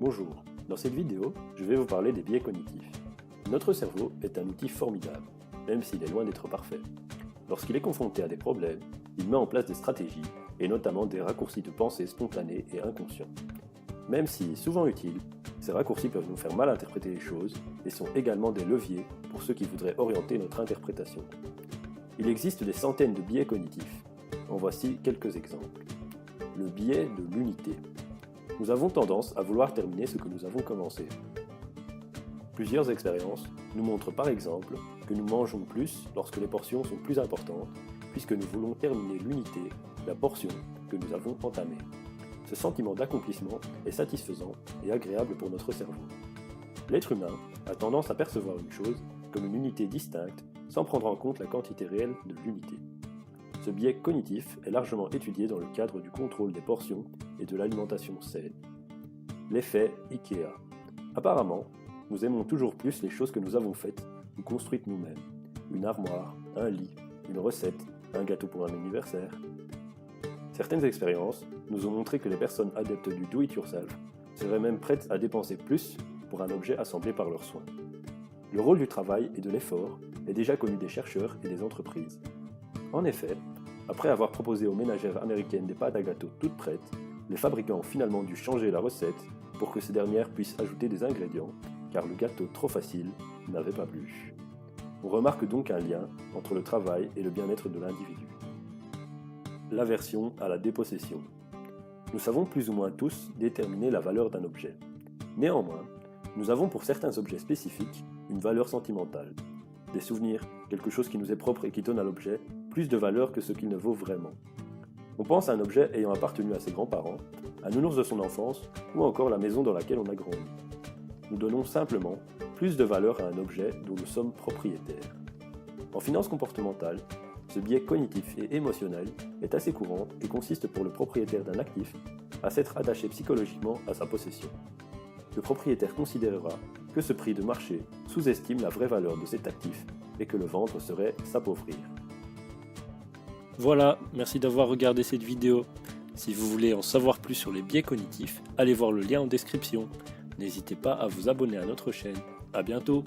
Bonjour, dans cette vidéo, je vais vous parler des biais cognitifs. Notre cerveau est un outil formidable, même s'il est loin d'être parfait. Lorsqu'il est confronté à des problèmes, il met en place des stratégies, et notamment des raccourcis de pensée spontanés et inconscients. Même si souvent utiles, ces raccourcis peuvent nous faire mal interpréter les choses et sont également des leviers pour ceux qui voudraient orienter notre interprétation. Il existe des centaines de biais cognitifs. En voici quelques exemples. Le biais de l'unité. Nous avons tendance à vouloir terminer ce que nous avons commencé. Plusieurs expériences nous montrent par exemple que nous mangeons plus lorsque les portions sont plus importantes, puisque nous voulons terminer l'unité, la portion que nous avons entamée. Ce sentiment d'accomplissement est satisfaisant et agréable pour notre cerveau. L'être humain a tendance à percevoir une chose comme une unité distincte sans prendre en compte la quantité réelle de l'unité. Ce biais cognitif est largement étudié dans le cadre du contrôle des portions et de l'alimentation saine. L'effet IKEA. Apparemment, nous aimons toujours plus les choses que nous avons faites ou construites nous-mêmes. Une armoire, un lit, une recette, un gâteau pour un anniversaire. Certaines expériences nous ont montré que les personnes adeptes du do-it-yourself seraient même prêtes à dépenser plus pour un objet assemblé par leurs soins. Le rôle du travail et de l'effort est déjà connu des chercheurs et des entreprises. En effet, après avoir proposé aux ménagères américaines des pâtes à gâteau toutes prêtes, les fabricants ont finalement dû changer la recette pour que ces dernières puissent ajouter des ingrédients, car le gâteau trop facile n'avait pas plu. On remarque donc un lien entre le travail et le bien-être de l'individu. L'aversion à la dépossession. Nous savons plus ou moins tous déterminer la valeur d'un objet. Néanmoins, nous avons pour certains objets spécifiques une valeur sentimentale. Des souvenirs, quelque chose qui nous est propre et qui donne à l'objet plus de valeur que ce qu'il ne vaut vraiment. On pense à un objet ayant appartenu à ses grands-parents, à nounours de son enfance ou encore la maison dans laquelle on a grandi. Nous donnons simplement plus de valeur à un objet dont nous sommes propriétaires. En finance comportementale, ce biais cognitif et émotionnel est assez courant et consiste pour le propriétaire d'un actif à s'être attaché psychologiquement à sa possession. Le propriétaire considérera que ce prix de marché sous-estime la vraie valeur de cet actif et que le vendre serait s'appauvrir. Voilà, merci d'avoir regardé cette vidéo. Si vous voulez en savoir plus sur les biais cognitifs, allez voir le lien en description. N'hésitez pas à vous abonner à notre chaîne. À bientôt!